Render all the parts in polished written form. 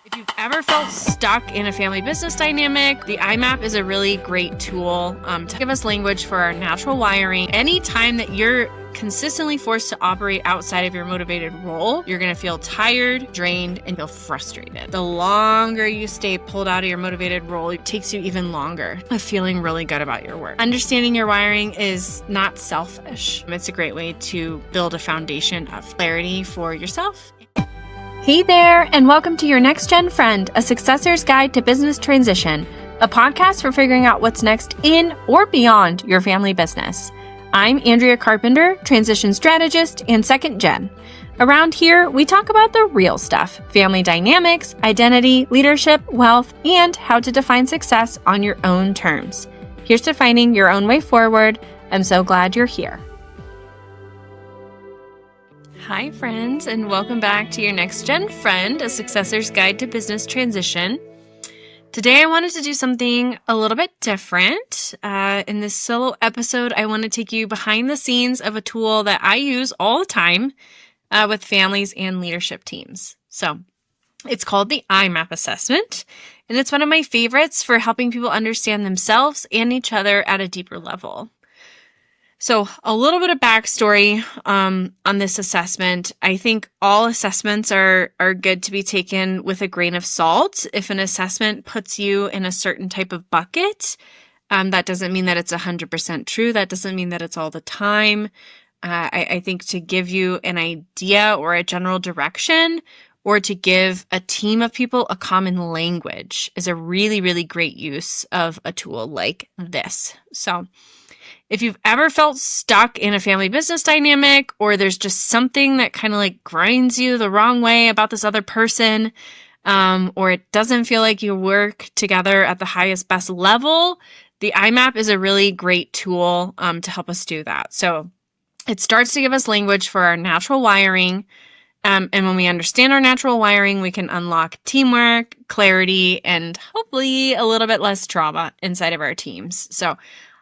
If you've ever felt stuck in a family business dynamic, the IMAP is a really great tool to give us language for our natural wiring. Anytime that you're consistently forced to operate outside of your motivated role, you're going to feel tired, drained, and feel frustrated. The longer you stay pulled out of your motivated role, it takes you even longer of feeling really good about your work. Understanding your wiring is not selfish. It's a great way to build a foundation of clarity for yourself. Hey there, and welcome to Your Next Gen Friend, a Successors Guide to Business Transition, a podcast for figuring out what's next in or beyond your family business. I'm Andrea Carpenter, transition strategist and second gen. Around here, we talk about the real stuff, family dynamics, identity, leadership, wealth, and how to define success on your own terms. Here's to finding your own way forward. I'm so glad you're here. Hi, friends, and welcome back to Your Next Gen Friend, a Successor's Guide to Business Transition. Today, I wanted to do something a little bit different. In this solo episode, I want to take you behind the scenes of a tool that I use all the time with families and leadership teams. So it's called the IMAP assessment, and it's one of my favorites for helping people understand themselves and each other at a deeper level. So a little bit of backstory on this assessment. I think all assessments are good to be taken with a grain of salt. If an assessment puts you in a certain type of bucket, that doesn't mean that it's 100% true. That doesn't mean that it's all the time. I think to give you an idea or a general direction, or to give a team of people a common language, is a really, really great use of a tool like this. So if you've ever felt stuck in a family business dynamic, or there's just something that kind of like grinds you the wrong way about this other person, or it doesn't feel like you work together at the highest, best level, the IMAP is a really great tool to help us do that. So it starts to give us language for our natural wiring. And when we understand our natural wiring, we can unlock teamwork, clarity, and hopefully a little bit less trauma inside of our teams. So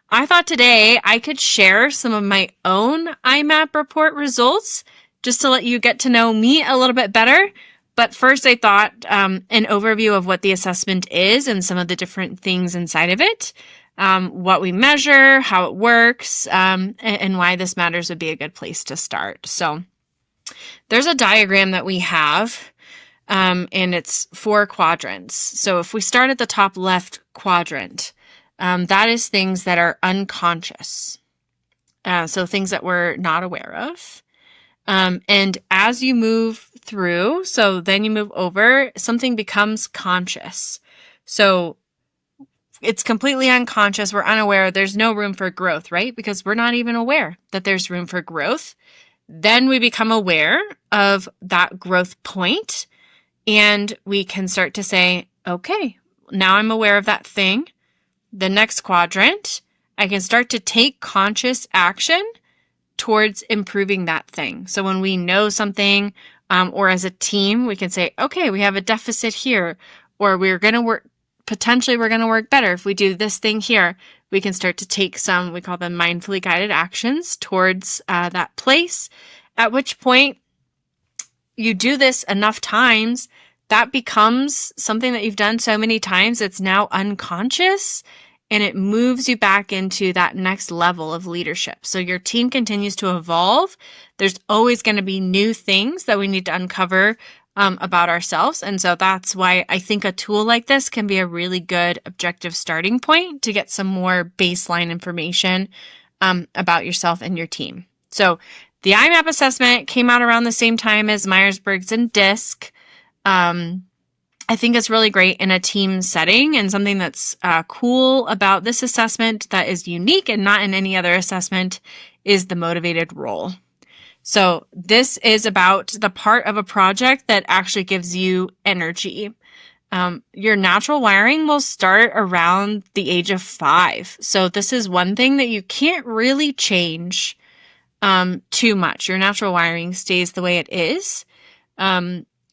I thought today I could share some of my own IMAP report results just to let you get to know me a little bit better. But first, I thought an overview of what the assessment is and some of the different things inside of it, what we measure, how it works, and why this matters would be a good place to start. So there's a diagram that we have, and it's 4 quadrants. So if we start at the top left quadrant, that is things that are unconscious. So things that we're not aware of. And as you move through, so then you move over, something becomes conscious. So it's completely unconscious. We're unaware. There's no room for growth, right? Because we're not even aware that there's room for growth. Then we become aware of that growth point, and we can start to say, okay, now I'm aware of that thing. The next quadrant, I can start to take conscious action towards improving that thing. So when we know something, or as a team, we can say, okay, we have a deficit here, or we're going to work better if we do this thing here. We can start to take some, we call them mindfully guided actions towards that place, at which point you do this enough times, that becomes something that you've done so many times, it's now unconscious, and it moves you back into that next level of leadership. So your team continues to evolve. There's always going to be new things that we need to uncover about ourselves. And so that's why I think a tool like this can be a really good objective starting point to get some more baseline information about yourself and your team. So the IMAP assessment came out around the same time as Myers-Briggs and DISC. I think it's really great in a team setting, and something that's cool about this assessment that is unique and not in any other assessment is the motivated role. So this is about the part of a project that actually gives you energy. Your natural wiring will start around the age of 5. So this is one thing that you can't really change too much. Your natural wiring stays the way it is.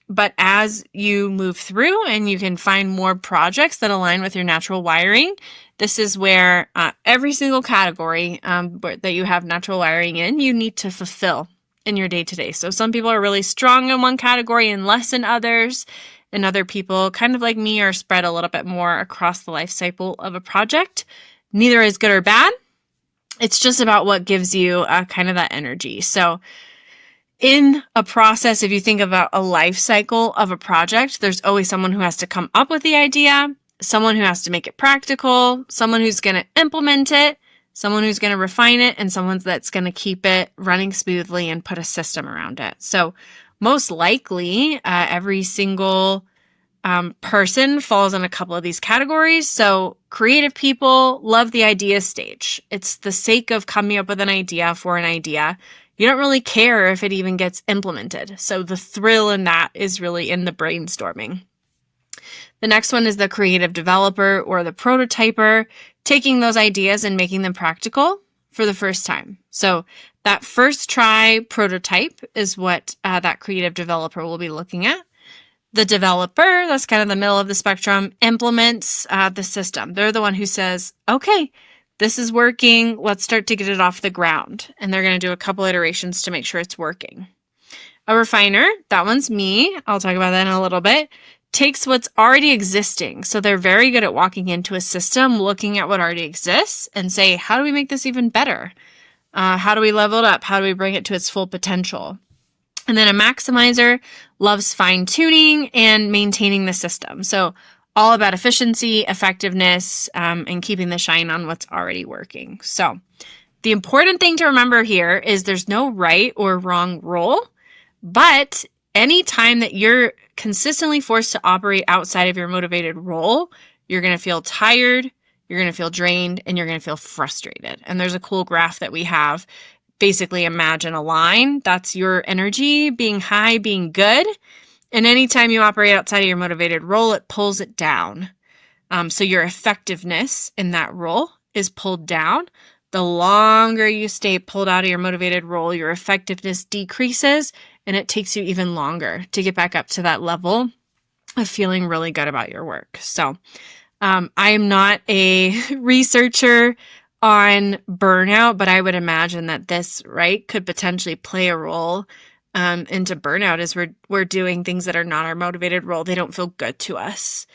But as you move through and you can find more projects that align with your natural wiring, this is where every single category that you have natural wiring in, you need to fulfill in your day-to-day. So some people are really strong in one category and less in others. and other people, kind of like me, are spread a little bit more across the life cycle of a project. Neither is good or bad. It's just about what gives you kind of that energy. So in a process, if you think about a life cycle of a project, there's always someone who has to come up with the idea, someone who has to make it practical, someone who's going to implement it, someone who's going to refine it, and someone that's going to keep it running smoothly and put a system around it. So most likely, every single person falls in a couple of these categories. So creative people love the idea stage. It's the sake of coming up with an idea for an idea. You don't really care if it even gets implemented. So the thrill in that is really in the brainstorming. The next one is the creative developer or the prototyper, taking those ideas and making them practical for the first time. So that first try prototype is what that creative developer will be looking at. The developer, that's kind of the middle of the spectrum, implements the system. They're the one who says, okay, this is working. Let's start to get it off the ground. And they're going to do a couple iterations to make sure it's working. A refiner, that one's me. I'll talk about that in a little bit. Takes what's already existing. So they're very good at walking into a system, looking at what already exists and say, how do we make this even better? How do we level it up? How do we bring it to its full potential? And then a maximizer loves fine-tuning and maintaining the system. So all about efficiency, effectiveness, and keeping the shine on what's already working. So the important thing to remember here is there's no right or wrong role, but any time that you're consistently forced to operate outside of your motivated role, you're going to feel tired, you're going to feel drained, and you're going to feel frustrated. And there's a cool graph that we have. Basically, imagine a line. That's your energy being high, being good. And anytime you operate outside of your motivated role, it pulls it down. So your effectiveness in that role is pulled down. The longer you stay pulled out of your motivated role, your effectiveness decreases, and it takes you even longer to get back up to that level of feeling really good about your work. So I am not a researcher on burnout, but I would imagine that this, right, could potentially play a role into burnout as we're doing things that are not our motivated role. They don't feel good to us.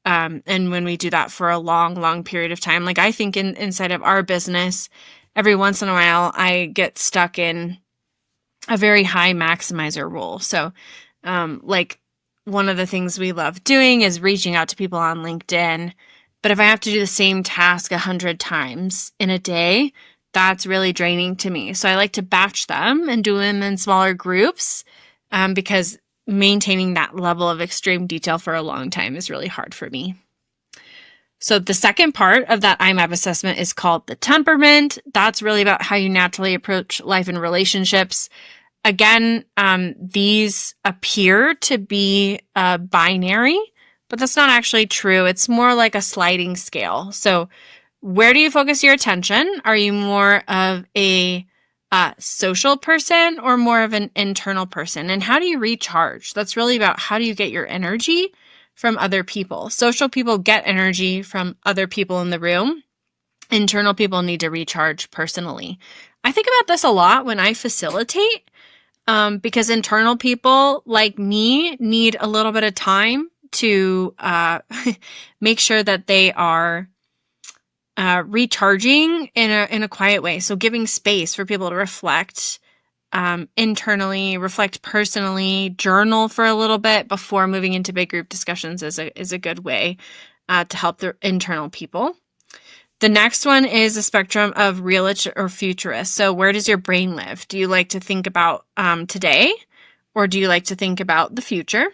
And when we do that for a long, long period of time, like I think inside of our business, every once in a while, I get stuck in a very high maximizer role. So like one of the things we love doing is reaching out to people on LinkedIn. But if I have to do the same task 100 times in a day, that's really draining to me. So I like to batch them and do them in smaller groups because maintaining that level of extreme detail for a long time is really hard for me. So the second part of that IMAP assessment is called the temperament. That's really about how you naturally approach life and relationships. Again, these appear to be binary, but that's not actually true. It's more like a sliding scale. So where do you focus your attention? Are you more of a social person or more of an internal person? And how do you recharge? That's really about how do you get your energy from other people. Social people get energy from other people in the room. Internal people need to recharge personally. I think about this a lot when I facilitate because internal people like me need a little bit of time to make sure that they are recharging in a quiet way. So giving space for people to reflect internally, reflect personally, journal for a little bit before moving into big group discussions is a good way to help the internal people. The next one is a spectrum of realist or futurist. So where does your brain live? Do you like to think about today, or do you like to think about the future?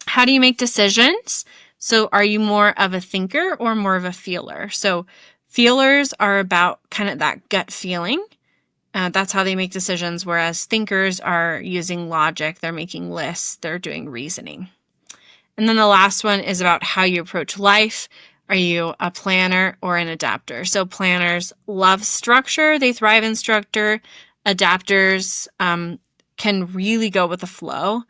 How do you make decisions? So are you more of a thinker or more of a feeler? So feelers are about kind of that gut feeling. That's how they make decisions, whereas thinkers are using logic. They're making lists. They're doing reasoning. And then the last one is about how you approach life. Are you a planner or an adapter? So planners love structure. They thrive in structure. Adapters can really go with the flow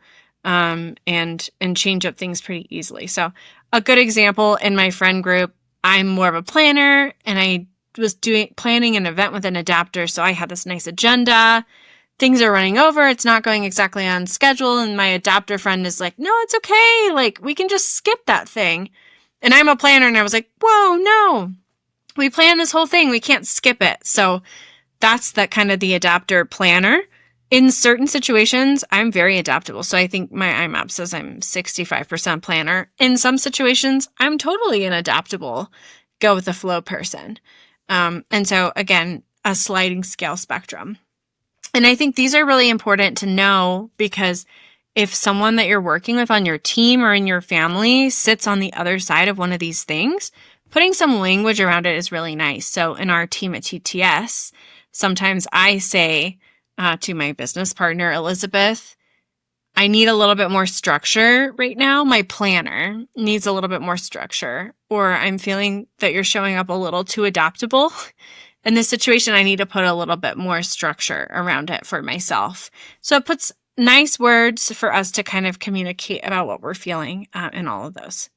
and change up things pretty easily. So a good example in my friend group, I'm more of a planner and I was planning an event with an adapter. So I had this nice agenda, things are running over, it's not going exactly on schedule, and my adapter friend is like, no, it's okay. Like, we can just skip that thing. And I'm a planner, and I was like, whoa, no. We planned this whole thing. We can't skip it. So that's that kind of the adapter planner. In certain situations, I'm very adaptable. So I think my IMAP says I'm 65% planner. In some situations, I'm totally an adaptable, go with the flow person. And so again, a sliding scale spectrum. And I think these are really important to know, because if someone that you're working with on your team or in your family sits on the other side of one of these things, putting some language around it is really nice. So in our team at TTS, sometimes I say to my business partner, Elizabeth, I need a little bit more structure right now. My planner needs a little bit more structure, or I'm feeling that you're showing up a little too adaptable. In this situation, I need to put a little bit more structure around it for myself. So it puts nice words for us to kind of communicate about what we're feeling in all of those.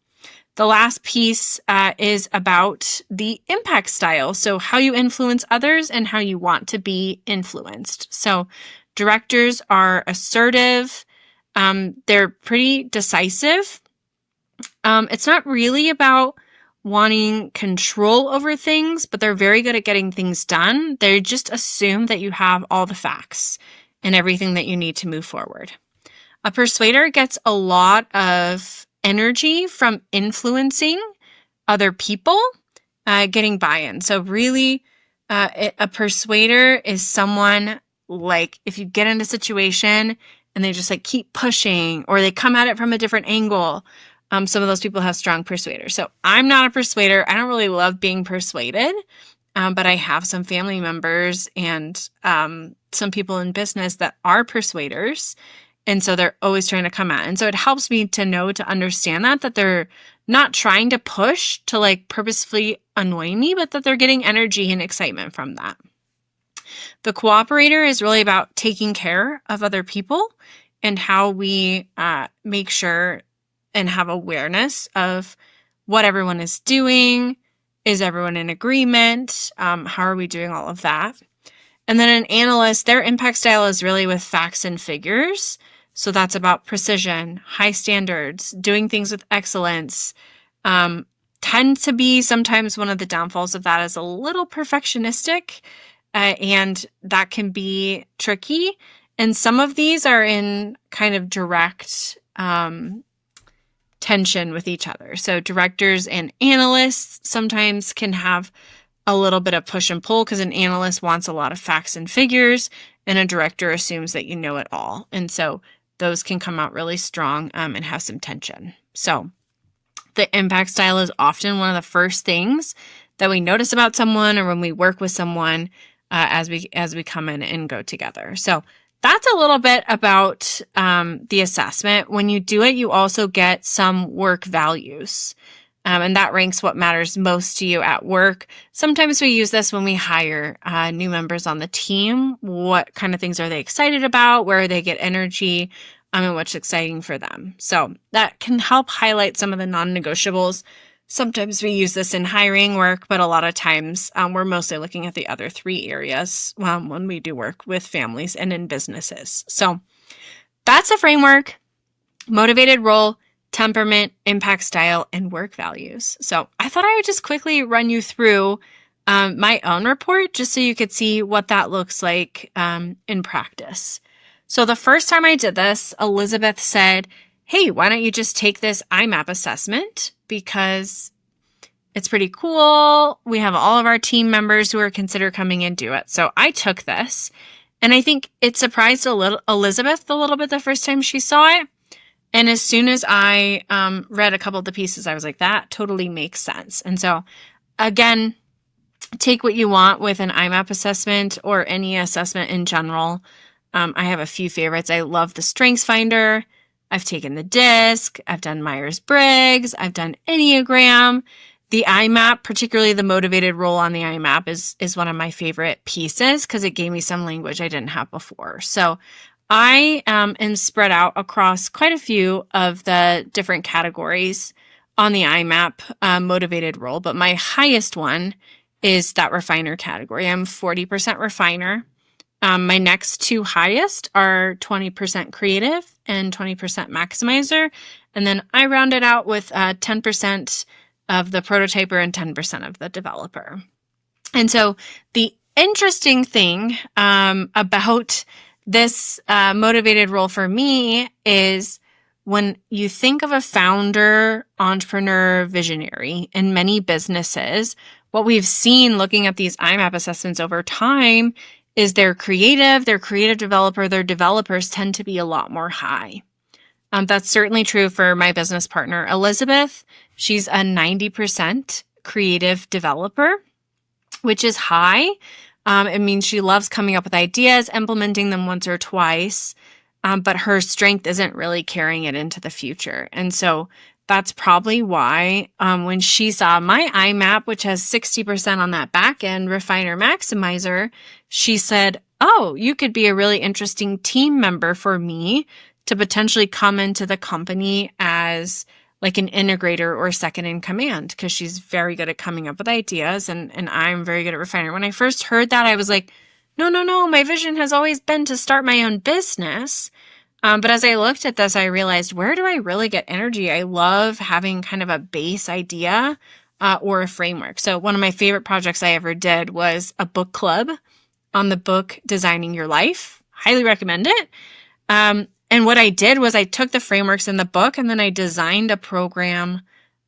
The last piece is about the impact style. So how you influence others and how you want to be influenced. So directors are assertive. They're pretty decisive. It's not really about wanting control over things, but they're very good at getting things done. They just assume that you have all the facts and everything that you need to move forward. A persuader gets a lot of energy from influencing other people, getting buy-in. So really, a persuader is someone, like, if you get in a situation and they just like keep pushing, or they come at it from a different angle, some of those people have strong persuaders. So I'm not a persuader. I don't really love being persuaded, but I have some family members and some people in business that are persuaders. And so they're always trying to come at. And so it helps me to know, to understand that they're not trying to push to like purposefully annoy me, but that they're getting energy and excitement from that. The cooperator is really about taking care of other people and how we make sure and have awareness of what everyone is doing. Is everyone in agreement? How are we doing all of that? And then an analyst, their impact style is really with facts and figures. So that's about precision, high standards, doing things with excellence. Tend to be sometimes one of the downfalls of that is a little perfectionistic, and that can be tricky. And some of these are in kind of direct tension with each other. So directors and analysts sometimes can have a little bit of push and pull, because an analyst wants a lot of facts and figures, and a director assumes that you know it all. And so those can come out really strong and have some tension. So the impact style is often one of the first things that we notice about someone, or when we work with someone as we come in and go together. So that's a little bit about the assessment. When you do it, you also get some work values. And that ranks what matters most to you at work. Sometimes we use this when we hire new members on the team. What kind of things are they excited about? Where they get energy? And what's exciting for them. So that can help highlight some of the non-negotiables. Sometimes we use this in hiring work, but a lot of times we're mostly looking at the other three areas when we do work with families and in businesses. So that's a framework: motivated role, temperament, impact style, and work values. So I thought I would just quickly run you through my own report, just so you could see what that looks like in practice. So the first time I did this, Elizabeth said, hey, why don't you just take this IMAP assessment, because it's pretty cool. We have all of our team members who are considered coming and do it. So I took this, and I think it surprised Elizabeth a little bit the first time she saw it. And as soon as I read a couple of the pieces, I was like, that totally makes sense. And so again, take what you want with an IMAP assessment or any assessment in general. I have a few favorites. I love the Strengths Finder. I've taken the DISC. I've done Myers-Briggs. I've done Enneagram. The IMAP, particularly the motivated role on the IMAP, is one of my favorite pieces because it gave me some language I didn't have before. So I am spread out across quite a few of the different categories on the IMAP motivated role, but my highest one is that refiner category. I'm 40% refiner. My next two highest are 20% creative and 20% maximizer. And then I round it out with 10% of the prototyper and 10% of the developer. And so the interesting thing about this motivated role for me is when you think of a founder, entrepreneur, visionary in many businesses, what we've seen looking at these IMAP assessments over time is their creative developer, their developers tend to be a lot more high. That's certainly true for my business partner, Elizabeth. She's a 90% creative developer, which is high. It means she loves coming up with ideas, implementing them once or twice, but her strength isn't really carrying it into the future. And so that's probably why when she saw my IMAP, which has 60% on that back end, refiner maximizer, she said, oh, you could be a really interesting team member for me to potentially come into the company as like an integrator or second in command, because she's very good at coming up with ideas and I'm very good at refiner. When I first heard that, I was like, no, my vision has always been to start my own business. But as I looked at this, I realized, where do I really get energy? I love having kind of a base idea or a framework. So one of my favorite projects I ever did was a book club on the book Designing Your Life. Highly recommend it. And what I did was I took the frameworks in the book and then I designed a program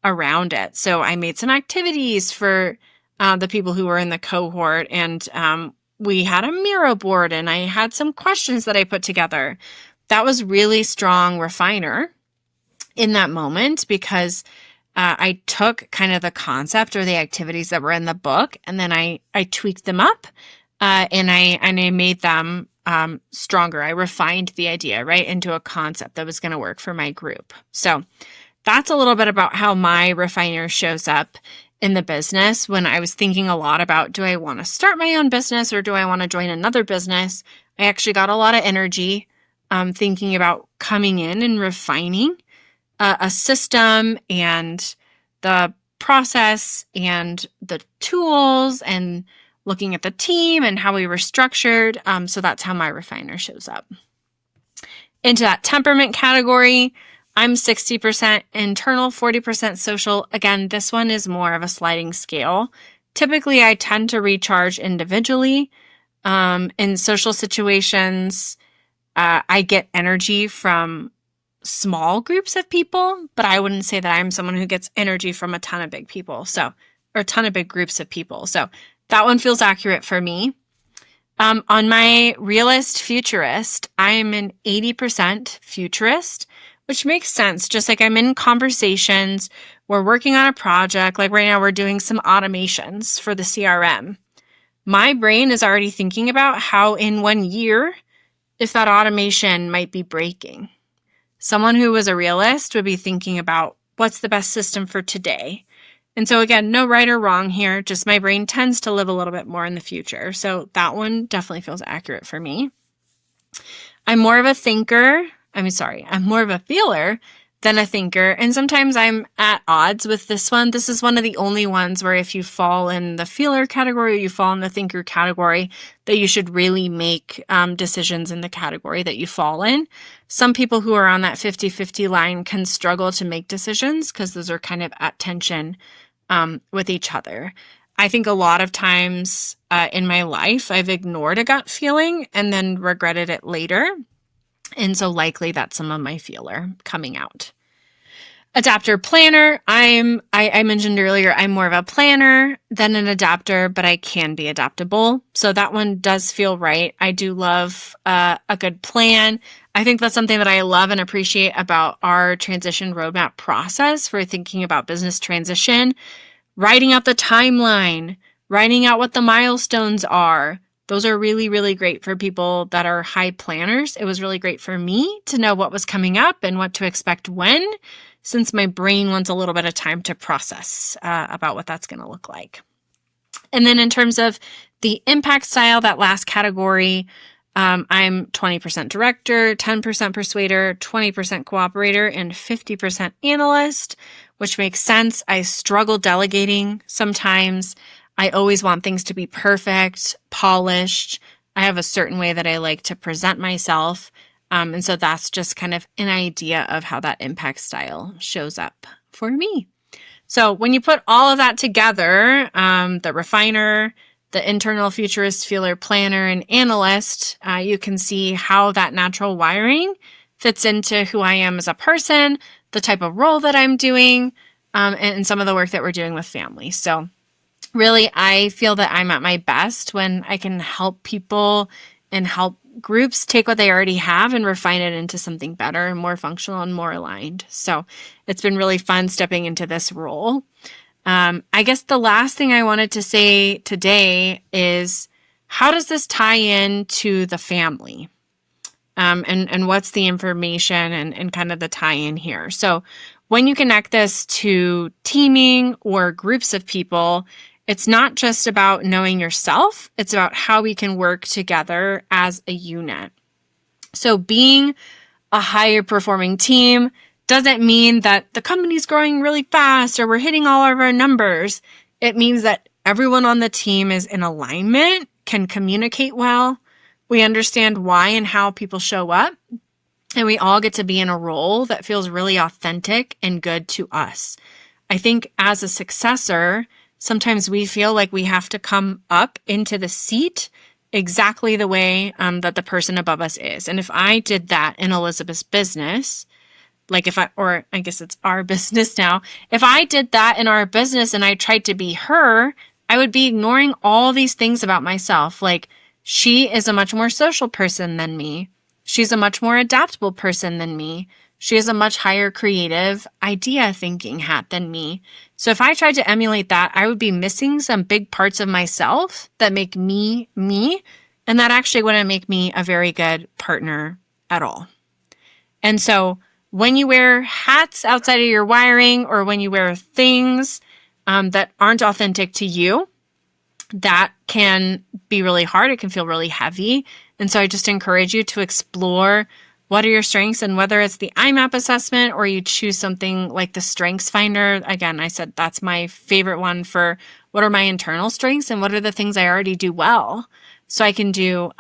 around it. So I made some activities for the people who were in the cohort, and we had a Miro board and I had some questions that I put together. That was really strong refiner in that moment because I took kind of the concept or the activities that were in the book and then I tweaked them up and I made them stronger. I refined the idea, right, into a concept that was going to work for my group. So that's a little bit about how my refiner shows up in the business. When I was thinking a lot about, do I want to start my own business or do I want to join another business? I actually got a lot of energy thinking about coming in and refining a system and the process and the tools and looking at the team and how we were structured. So that's how my refiner shows up. Into that temperament category, I'm 60% internal, 40% social. Again, this one is more of a sliding scale. Typically, I tend to recharge individually. In social situations, I get energy from small groups of people, but I wouldn't say that I'm someone who gets energy from a ton of big people. Or a ton of big groups of people. So that one feels accurate for me. On my realist futurist, I'm an 80% futurist, which makes sense. Just like I'm in conversations, we're working on a project. Like right now, we're doing some automations for the CRM. My brain is already thinking about how in 1 year, if that automation might be breaking. Someone who was a realist would be thinking about what's the best system for today. And so again, no right or wrong here, just my brain tends to live a little bit more in the future. So that one definitely feels accurate for me. I'm more of a feeler than a thinker. And sometimes I'm at odds with this one. This is one of the only ones where if you fall in the feeler category or you fall in the thinker category, that you should really make decisions in the category that you fall in. Some people who are on that 50-50 line can struggle to make decisions because those are kind of at tension with each other. I think a lot of times in my life, I've ignored a gut feeling and then regretted it later. And so likely that's some of my feeler coming out. Adapter planner. I mentioned earlier, I'm more of a planner than an adapter, but I can be adaptable. So that one does feel right. I do love a good plan. I think that's something that I love and appreciate about our transition roadmap process for thinking about business transition. Writing out the timeline, writing out what the milestones are. Those are really, really great for people that are high planners. It was really great for me to know what was coming up and what to expect when, since my brain wants a little bit of time to process about what that's going to look like. And then in terms of the impact style, that last category, I'm 20% director, 10% persuader, 20% cooperator, and 50% analyst, which makes sense. I struggle delegating sometimes. I always want things to be perfect, polished, I have a certain way that I like to present myself. And so that's just kind of an idea of how that impact style shows up for me. So when you put all of that together, the refiner, the internal futurist, feeler, planner, and analyst, you can see how that natural wiring fits into who I am as a person, the type of role that I'm doing, and some of the work that we're doing with family. So really, I feel that I'm at my best when I can help people and help groups take what they already have and refine it into something better and more functional and more aligned. So it's been really fun stepping into this role. I guess the last thing I wanted to say today is, how does this tie in to the family? And what's the information and kind of the tie-in here? So when you connect this to teaming or groups of people, it's not just about knowing yourself, it's about how we can work together as a unit. So being a higher performing team doesn't mean that the company's growing really fast or we're hitting all of our numbers. It means that everyone on the team is in alignment, can communicate well, we understand why and how people show up, and we all get to be in a role that feels really authentic and good to us. I think as a successor, sometimes we feel like we have to come up into the seat exactly the way that the person above us is. And if I did that in Elizabeth's business, I guess it's our business now, if I did that in our business and I tried to be her, I would be ignoring all these things about myself. Like, she is a much more social person than me. She's a much more adaptable person than me. She has a much higher creative idea thinking hat than me. So if I tried to emulate that, I would be missing some big parts of myself that make me, me, and that actually wouldn't make me a very good partner at all. And so when you wear hats outside of your wiring, or when you wear things that aren't authentic to you, that can be really hard. It can feel really heavy. And so I just encourage you to explore what are your strengths, and whether it's the IMAP assessment or you choose something like the Strengths Finder. Again, I said that's my favorite one for what are my internal strengths and what are the things I already do well, so I can do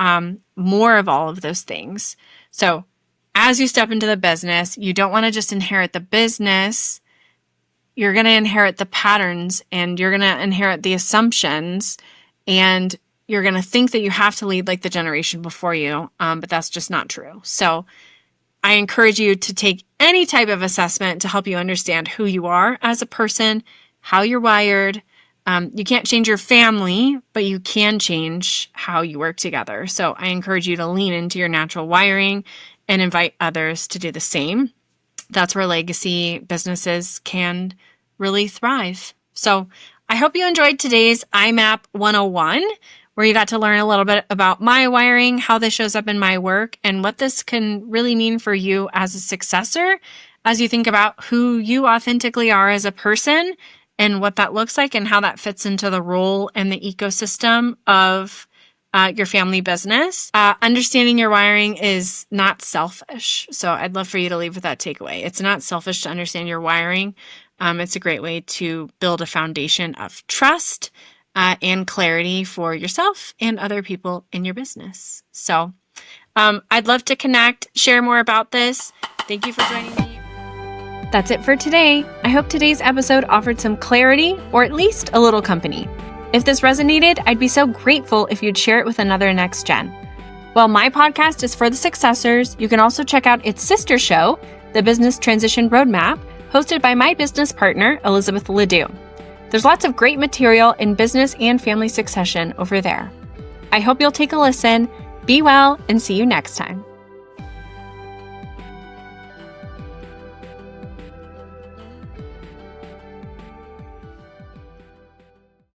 more of all of those things. So as you step into the business, you don't want to just inherit the business. You're going to inherit the patterns, and you're going to inherit the assumptions, and you're going to think that you have to lead like the generation before you, but that's just not true. So I encourage you to take any type of assessment to help you understand who you are as a person, how you're wired. You can't change your family, but you can change how you work together. So I encourage you to lean into your natural wiring and invite others to do the same. That's where legacy businesses can really thrive. So I hope you enjoyed today's IMAP 101, where you got to learn a little bit about my wiring, how this shows up in my work, and what this can really mean for you as a successor as you think about who you authentically are as a person and what that looks like and how that fits into the role and the ecosystem of your family business. Understanding your wiring is not selfish. So I'd love for you to leave with that takeaway. It's not selfish to understand your wiring. It's a great way to build a foundation of trust and clarity for yourself and other people in your business. So I'd love to connect, share more about this. Thank you for joining me. That's it for today. I hope today's episode offered some clarity, or at least a little company. If this resonated, I'd be so grateful if you'd share it with another Next Gen. While my podcast is for the Successors, you can also check out its sister show, The Business Transition Roadmap, hosted by my business partner, Elizabeth Ledoux. There's lots of great material in business and family succession over there. I hope you'll take a listen. Be well, and see you next time.